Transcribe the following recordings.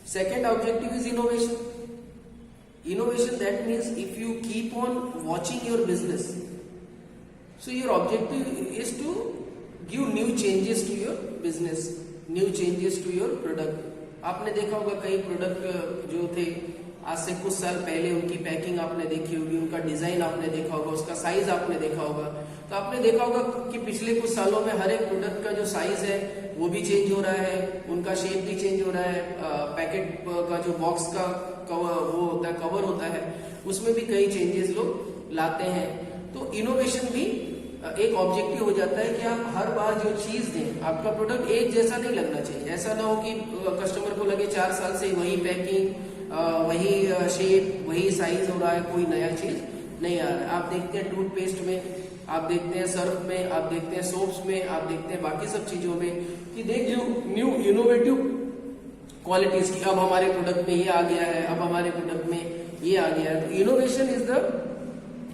Second objective is innovation. Innovation, that means if you keep on watching your business, so your objective is to give new changes to your business, new changes to your product. आपने देखा होगा कई product जो थे आज से कुछ साल पहले, उनकी पैकिंग आपने देखी होगी, उनका डिजाइन आपने देखा होगा, उसका साइज आपने देखा होगा। तो आपने देखा होगा कि पिछले कुछ सालों में हर एक प्रोडक्ट का जो साइज है वो भी चेंज हो रहा है, उनका शेप भी चेंज हो रहा है, पैकेट का जो बॉक्स का कवर वो होता है, कवर होता है, उसमें भी कई चेंजेस लोग लाते हैं। तो इनोवेशन भी एक ऑब्जेक्टिव हो जाता है कि आप हर बार जो चीज दें, आपका प्रोडक्ट एक जैसा नहीं लगना चाहिए। ऐसा ना हो कि कस्टमर को लगे 4 साल से वही पैकिंग, वही शेप, वही साइज हो रहा है, कोई नया चीज नहीं आ रहा है। आप देखते हैं टूथपेस्ट में, आप देखते हैं सर्फ में, आप देखते हैं सोप्स में, आप देखते हैं बाकी सब चीजों में कि देख जो न्यू इनोवेटिव क्वालिटीज की, अब हमारे प्रोडक्ट में ये आ गया है, अब हमारे प्रोडक्ट में ये आ गया है। तो innovation is the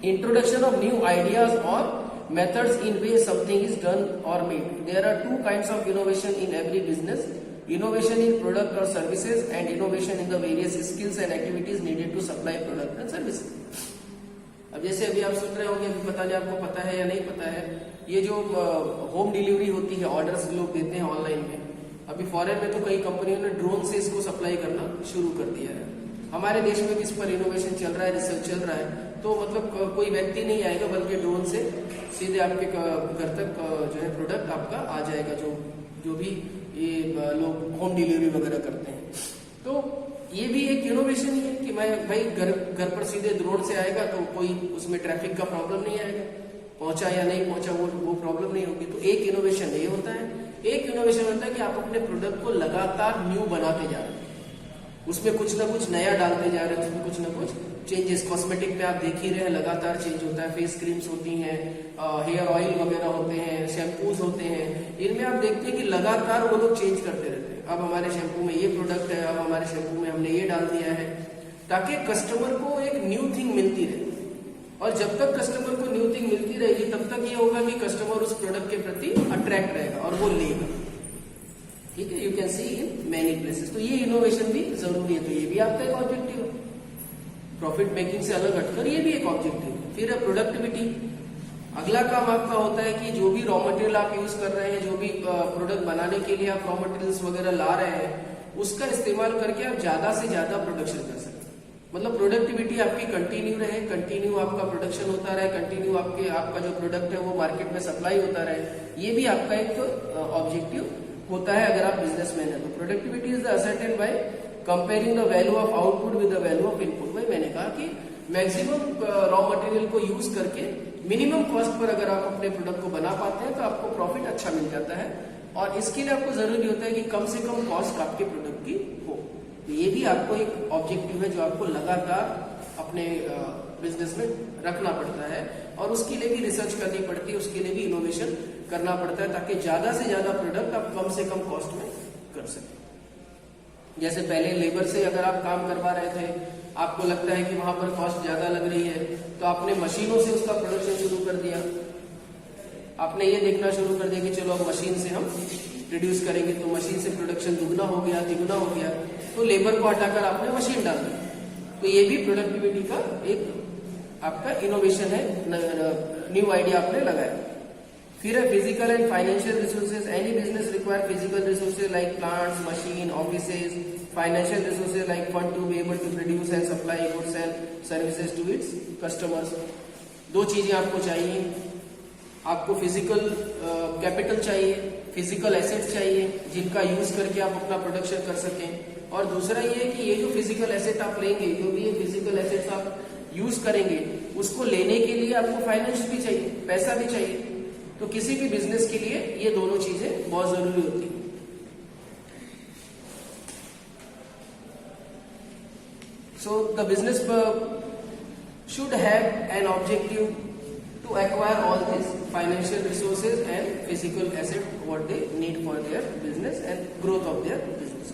introduction of new ideas और methods in which something is done or made. There are two kinds of innovation in every business: innovation in product or services and innovation in the various skills and activities needed to supply product and services. अब जैसे अभी आप सुन रहे होंगे, अभी पता नहीं आपको पता है या नहीं पता है, ये जो होम डिलीवरी होती है, ऑर्डर्स लोग देते हैं ऑनलाइन में, अभी फॉरेन में तो कई कंपनियों ने ड्रोन से इसको सप्लाई करना शुरू कर दिया है। हमारे देश में भी इस पर इनोवेशन चल रहा है, रिसर्च चल रहा है। तो मतलब कोई व्यक्ति नहीं आएगा, बल्कि ड्रोन से सीधे आपके घर तक जो है प्रोडक्ट आपका आ जाएगा, जो भी ये लोग होम डिलीवरी वगैरह करते हैं। तो ये भी एक इनोवेशन ही है कि मैं भाई घर पर सीधे ड्रोन से आएगा तो कोई उसमें ट्रैफिक का प्रॉब्लम नहीं आएगा, पहुंचा या नहीं पहुंचा वो प्रॉब्लम नहीं होगी। तो एक इनोवेशन ये होता है। एक इनोवेशन होता है कि आप अपने प्रोडक्ट को लगातार न्यू बनाते जा रहे हैं, उसमें कुछ ना कुछ नया डालते जा रहे हैं, उसमें कुछ ना कुछ चेंजेस। कॉस्मेटिक में आप देख ही रहे हैं, लगातार चेंज होता है। फेस क्रीम्स होती हैं, हेयर ऑयल वगैरह होते हैं, शैम्पूज होते हैं, इनमें आप देखते हैं कि लगातार वो लोग चेंज करते रहते हैं। अब हमारे शैम्पू में ये प्रोडक्ट है, अब हमारे शैम्पू में हमने ये डाल दिया है, ताकि कस्टमर को एक न्यू थिंग मिलती रहे। और जब तक कस्टमर को न्यू थिंग मिलती रहेगी, तब तक ये होगा कि कस्टमर उस प्रोडक्ट के प्रति अट्रैक्ट रहेगा और वो लेगा। ठीक है, you can see in many places. तो ये इनोवेशन भी जरूरी है। तो ये भी आपका एक ऑब्जेक्टिव है। प्रॉफिट मेकिंग से अलग हटकर ये भी एक ऑब्जेक्टिव है। फिर है प्रोडक्टिविटी। अगला काम आपका होता है कि जो भी रॉ मटेरियल आप यूज कर रहे हैं, जो भी प्रोडक्ट बनाने के लिए आप रॉ मटेरियल्स वगैरह ला रहे हैं, उसका इस्तेमाल करके आप ज्यादा से ज्यादा प्रोडक्शन कर सकें। मतलब प्रोडक्टिविटी आपकी कंटिन्यू रहे, कंटिन्यू आपका प्रोडक्शन होता रहे, कंटिन्यू आपका जो प्रोडक्ट है वो मार्केट में सप्लाई होता रहे। ये भी आपका एक ऑब्जेक्टिव होता है अगर आप बिजनेसमैन है। तो productivity is the ascertain by comparing the value of output with the value of input. भाई मैंने कहा कि मैक्सिमम रॉ मटेरियल को यूज करके मिनिमम कॉस्ट पर अगर आप अपने प्रोडक्ट को बना पाते हैं तो आपको प्रॉफिट अच्छा मिल जाता है। और इसके लिए आपको जरूरी होता है कि कम से कम कॉस्ट आपके प्रोडक्ट की हो। तो ये भी आपको एक ऑब्जेक्टिव है जो आपको लगातार अपने बिजनेस में रखना पड़ता है, और उसके लिए भी रिसर्च करनी पड़ती है, उसके लिए भी इनोवेशन करना पड़ता है, ताकि ज्यादा से ज्यादा प्रोडक्ट आप कम से कम कॉस्ट में कर सकें। जैसे पहले लेबर से अगर आप काम करवा रहे थे, आपको लगता है कि वहां पर कॉस्ट ज्यादा लग रही है, तो आपने मशीनों से उसका प्रोडक्शन शुरू कर दिया। आपने ये देखना शुरू कर दिया कि चलो अब मशीन से हम रिड्यूस करेंगे, तो मशीन से प्रोडक्शन दुगना हो गया, तिगुना हो गया, तो लेबर को हटाकर आपने मशीन डाल दी। तो ये भी प्रोडक्टिविटी का एक आपका इनोवेशन है, न्यू आइडिया आपने लगाया। फिर है physical and financial resources. Any business require physical resources like plants, machine, offices. Financial resources like fund to be able to produce and supply goods and services to its customers. दो चीजें आपको चाहिए, आपको physical capital चाहिए, physical assets चाहिए जिनका use करके आप अपना प्रोडक्शन कर सकें। और दूसरा ये है कि ये जो फिजिकल एसेट आप लेंगे, जो भी ये फिजिकल एसेट्स आप यूज करेंगे, उसको लेने के लिए आपको फाइनेंस भी चाहिए, पैसा भी चाहिए। तो किसी भी बिजनेस के लिए ये दोनों चीजें बहुत जरूरी होती है। So the business should have an objective to acquire all these financial resources and physical asset what they need for their business and growth of their business.